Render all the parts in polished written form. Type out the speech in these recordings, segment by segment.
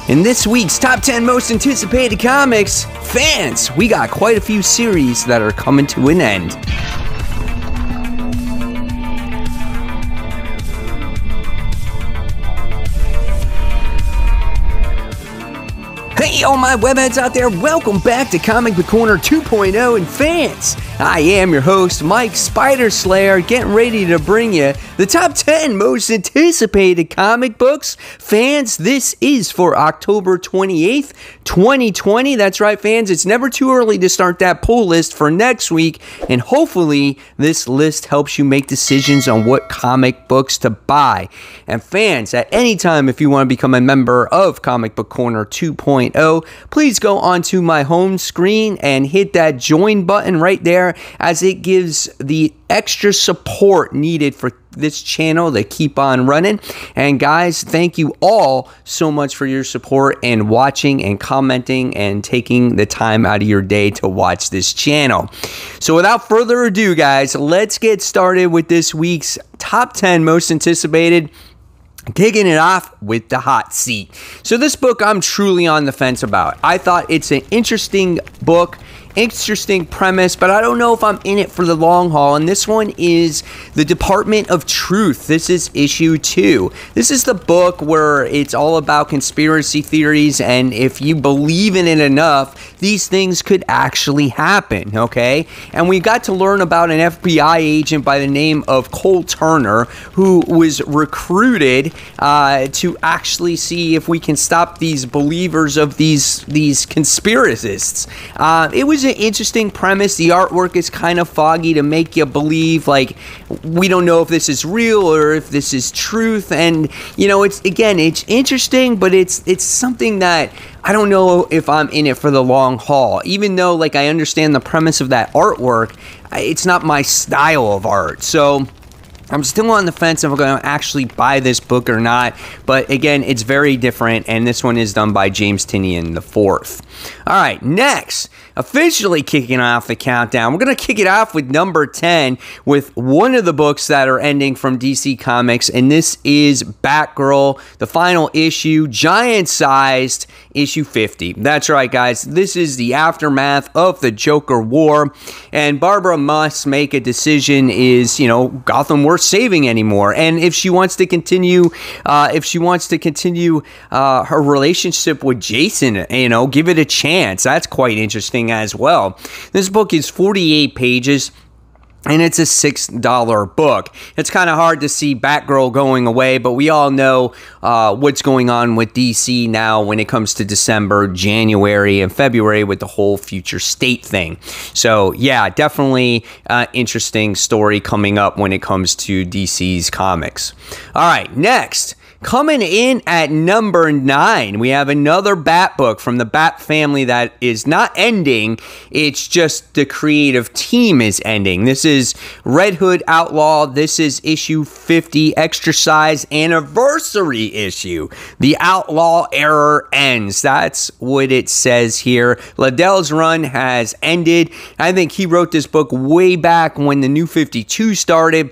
In this week's Top 10 Most Anticipated Comics, fans, we got quite a few series that are coming to an end. Hey, all my webheads out there, welcome back to Comic Book Corner 2.0, and fans, I am your host, Mike Spider Slayer, getting ready to bring you the top 10 most anticipated comic books. Fans, this is for October 28th, 2020. That's right, fans, it's never too early to start that pull list for next week, and hopefully this list helps you make decisions on what comic books to buy. And fans, at any time, if you want to become a member of Comic Book Corner 2.0, please go onto my home screen and hit that join button right there, as it gives the extra support needed for this channel to keep on running. And guys, thank you all so much for your support and watching and commenting and taking the time out of your day to watch this channel. So without further ado, guys, let's get started with this week's top 10 most anticipated. Kicking it off with the hot seat. So this book I'm truly on the fence about. I thought it's an interesting book, interesting premise, but I don't know if I'm in it for the long haul. And this one is The Department of Truth. This is issue 2. This is the book where it's all about conspiracy theories, and if you believe in it enough, these things could actually happen, okay? And we got to learn about an FBI agent by the name of Cole Turner, who was recruited to actually see if we can stop these believers of these conspiracists. It was an interesting premise. The artwork is kind of foggy to make you believe, like, we don't know if this is real or if this is truth. And you know, it's interesting, but it's something that I don't know if I'm in it for the long haul. Even though, like, I understand the premise of that artwork, it's not my style of art. So I'm still on the fence if I'm going to actually buy this book or not. But again, it's very different, and this one is done by James Tynion IV. All right, next, officially kicking off the countdown, we're going to kick it off with number 10 with one of the books that are ending from DC Comics, and this is Batgirl, the final issue, giant-sized issue 50. That's right, guys. This is the aftermath of the Joker War, and Barbara must make a decision. Is, you know, Gotham worth saving anymore? And if she wants to continue, her relationship with Jason, you know, give it a chance. That's quite interesting as well. This book is 48 pages. And it's a $6 book. It's kind of hard to see Batgirl going away, but we all know what's going on with DC now when it comes to December, January, and February with the whole future state thing. So, yeah, definitely interesting story coming up when it comes to DC's comics. All right, next. Coming in at number 9, we have another Bat book from the Bat family that is not ending. It's just the creative team is ending. This is Hood Outlaw. This is issue 50, extra size anniversary issue. The Outlaw era ends. That's what it says here. Liddell's run has ended. I think he wrote this book way back when the New 52 started.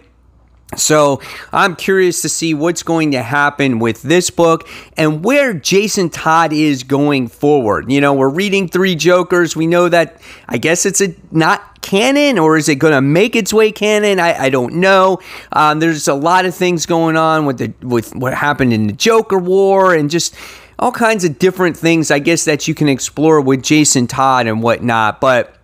So I'm curious to see what's going to happen with this book and where Jason Todd is going forward. You know, we're reading 3 Jokers. We know that, I guess it's not canon, or is it going to make its way canon? I don't know. There's a lot of things going on with what happened in the Joker War and just all kinds of different things, I guess, that you can explore with Jason Todd and whatnot. But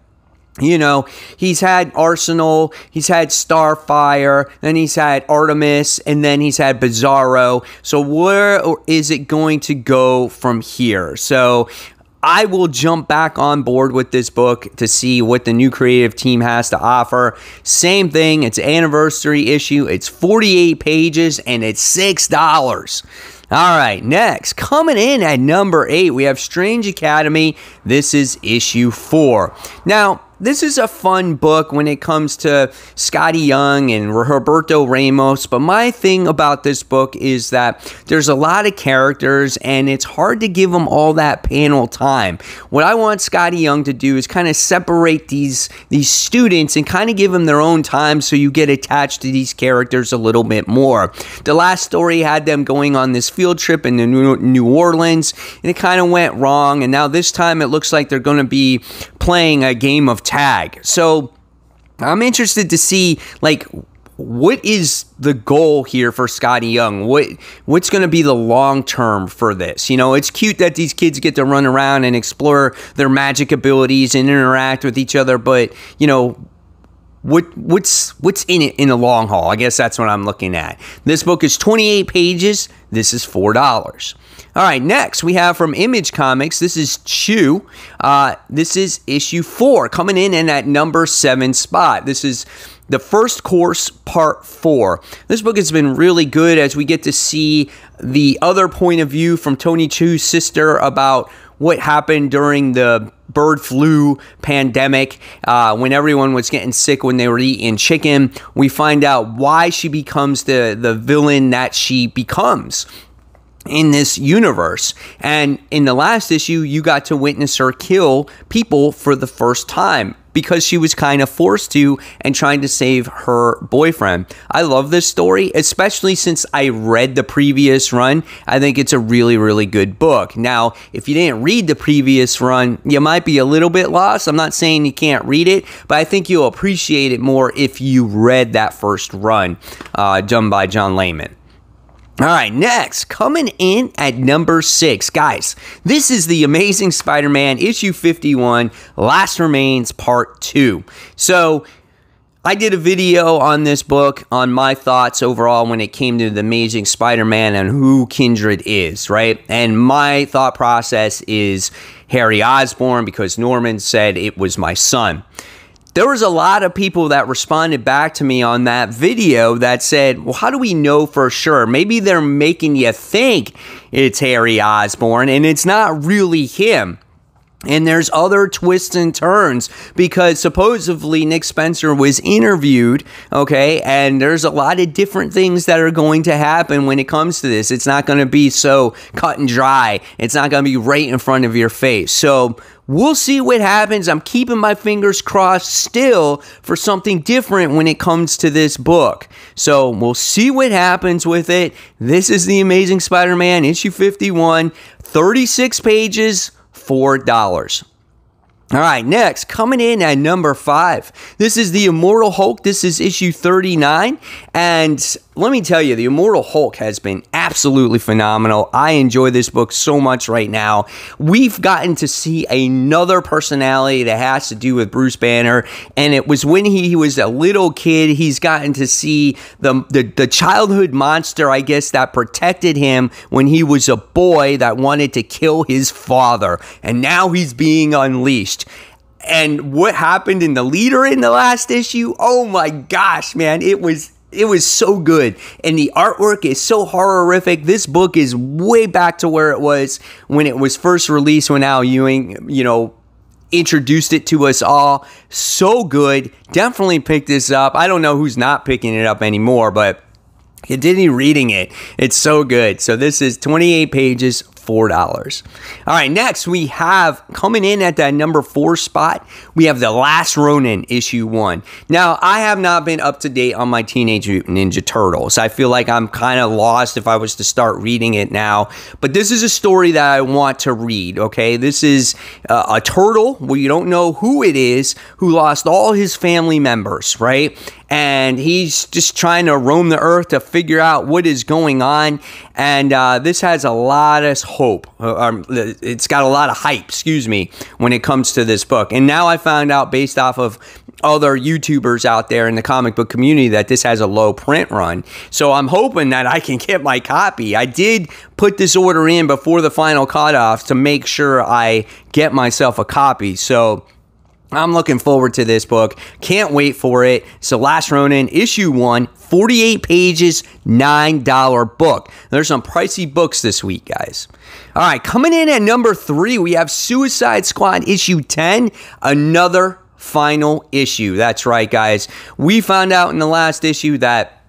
you know, he's had Arsenal, he's had Starfire, then he's had Artemis, and then he's had Bizarro. So where is it going to go from here? So I will jump back on board with this book to see what the new creative team has to offer. Same thing, it's an anniversary issue, it's 48 pages, and it's $6. All right, next, coming in at number 8, we have Strange Academy. This is issue 4. Now, this is a fun book when it comes to Scotty Young and Roberto Ramos, but my thing about this book is that there's a lot of characters and it's hard to give them all that panel time. What I want Scotty Young to do is kind of separate these students and kind of give them their own time so you get attached to these characters a little bit more. The last story had them going on this field trip in New Orleans, and it kind of went wrong, and now this time it looks like they're going to be playing a game of tag. So I'm interested to see, like, what is the goal here for Scotty Young? What's going to be the long term for this? You know, it's cute that these kids get to run around and explore their magic abilities and interact with each other, but, you know, what's in it in the long haul? I guess that's what I'm looking at. This book is 28 pages. This is $4. All right, next we have from Image Comics. This is Chew. This is issue 4, coming in at number 7 spot. This is the First Course Part 4. This book has been really good as we get to see the other point of view from Tony Chu's sister about what happened during the bird flu pandemic when everyone was getting sick when they were eating chicken. We find out why she becomes the villain that she becomes in this universe. And in the last issue, you got to witness her kill people for the first time because she was kind of forced to and trying to save her boyfriend. I love this story, especially since I read the previous run. I think it's a really, really good book. Now, if you didn't read the previous run, you might be a little bit lost. I'm not saying you can't read it, but I think you'll appreciate it more if you read that first run done by John Layman. All right, next, coming in at number 6. Guys, this is The Amazing Spider-Man, issue 51, Last Remains, part 2. So, I did a video on this book, on my thoughts overall when it came to The Amazing Spider-Man and who Kindred is, right? And my thought process is Harry Osborn, because Norman said it was my son. There was a lot of people that responded back to me on that video that said, well, how do we know for sure? Maybe they're making you think it's Harry Osborn and it's not really him. And there's other twists and turns because supposedly Nick Spencer was interviewed, okay, and there's a lot of different things that are going to happen when it comes to this. It's not going to be so cut and dry. It's not going to be right in front of your face. So we'll see what happens. I'm keeping my fingers crossed still for something different when it comes to this book. So we'll see what happens with it. This is The Amazing Spider-Man, issue 51, 36 pages, $4. All right, next, coming in at number 5. This is the Immortal Hulk. This is issue 39. And let me tell you, the Immortal Hulk has been absolutely phenomenal. I enjoy this book so much right now. We've gotten to see another personality that has to do with Bruce Banner. And it was when he was a little kid, he's gotten to see the childhood monster, I guess, that protected him when he was a boy that wanted to kill his father. And now he's being unleashed. And what happened in the leader in the last issue? Oh my gosh, man. It was so good. And the artwork is so horrific. This book is way back to where it was when it was first released, when Al Ewing, introduced it to us all. So good. Definitely pick this up. I don't know who's not picking it up anymore, but continue reading it. It's so good. So this is 28 pages, $4. All right, next we have, coming in at that number 4 spot, we have The Last Ronin, issue 1. Now, I have not been up to date on my Teenage Mutant Ninja Turtles. I feel like I'm kind of lost if I was to start reading it now. But this is a story that I want to read, okay? This is a turtle, where you don't know who it is, who lost all his family members, right? And he's just trying to roam the earth to figure out what is going on. And this has a lot of hope. It's got a lot of hype, when it comes to this book. And now I found out, based off of other YouTubers out there in the comic book community, that this has a low print run. So I'm hoping that I can get my copy. I did put this order in before the final cutoff to make sure I get myself a copy. So I'm looking forward to this book. Can't wait for it. So Last Ronin, issue 1, 48 pages, $9 book. There's some pricey books this week, guys. All right, coming in at number 3, we have Suicide Squad, issue 10, another final issue. That's right, guys. We found out in the last issue that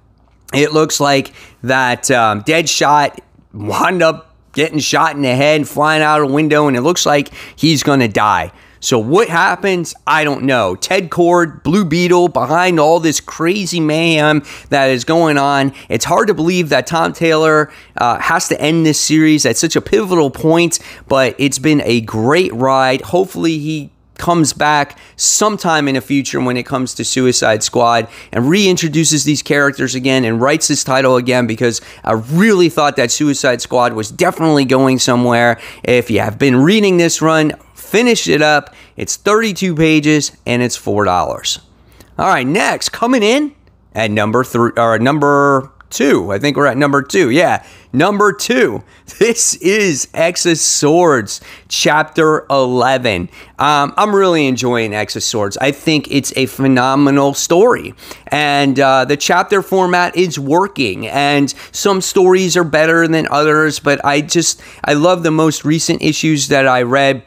it looks like that Deadshot wound up getting shot in the head, flying out a window, and it looks like he's going to die. So what happens? I don't know. Ted Kord, Blue Beetle, behind all this crazy mayhem that is going on. It's hard to believe that Tom Taylor has to end this series at such a pivotal point, but it's been a great ride. Hopefully he comes back sometime in the future when it comes to Suicide Squad and reintroduces these characters again and writes this title again, because I really thought that Suicide Squad was definitely going somewhere. If you have been reading this run, finish it up. It's 32 pages and it's $4. All right, next, coming in at number 2. I think we're at number 2. Yeah, number 2. This is Exos Swords, Chapter 11. I'm really enjoying Exos Swords. I think it's a phenomenal story. And the chapter format is working. And some stories are better than others. But I love the most recent issues that I read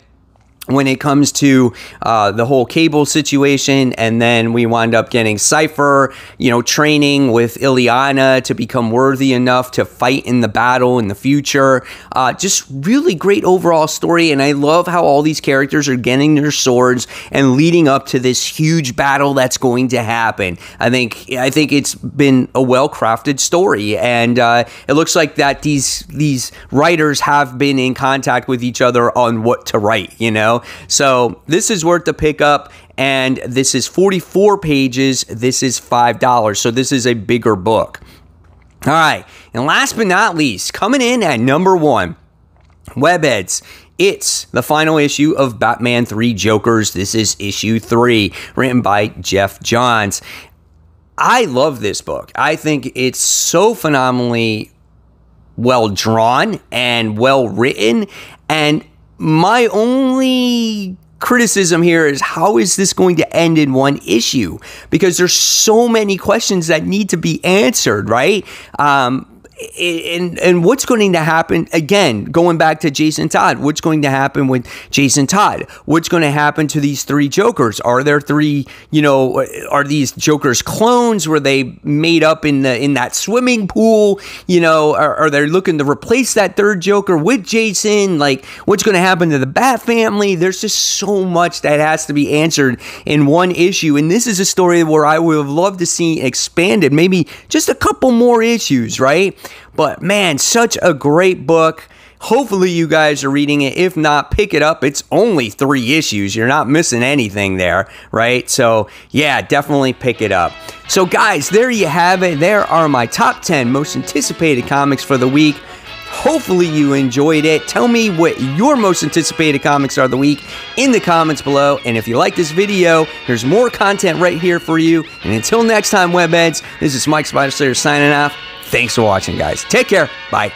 when it comes to the whole Cable situation, and then we wind up getting Cypher, training with Ileana to become worthy enough to fight in the battle in the future. Just really great overall story, and I love how all these characters are getting their swords and leading up to this huge battle that's going to happen. I think it's been a well-crafted story, and it looks like that these writers have been in contact with each other on what to write, So this is worth the pick up, and this is 44 pages. This is $5, so this is a bigger book. All right, and last but not least, coming in at number 1, Webheads. It's the final issue of Batman 3 Jokers. This is issue 3, written by Jeff Johns. I love this book. I think it's so phenomenally well drawn and well written, and my only criticism here is, how is this going to end in one issue? Because there's so many questions that need to be answered, right? And what's going to happen, again, going back to Jason Todd, what's going to happen with Jason Todd? What's going to happen to these 3 Jokers? Are there 3, are these Jokers clones? Were they made up in that swimming pool? Are they looking to replace that 3rd Joker with Jason? Like, what's going to happen to the Bat family? There's just so much that has to be answered in one issue. And this is a story where I would have loved to see expanded, maybe just a couple more issues, right? But man, such a great book. Hopefully you guys are reading it. If not, pick it up. It's only 3 issues. You're not missing anything there, right? So yeah, definitely pick it up. So guys, there you have it. There are my top 10 most anticipated comics for the week. Hopefully you enjoyed it. Tell me what your most anticipated comics are of the week in the comments below. And if you like this video, there's more content right here for you. And until next time, Webheads, this is Mike SpiderSlayer signing off. Thanks for watching, guys. Take care. Bye.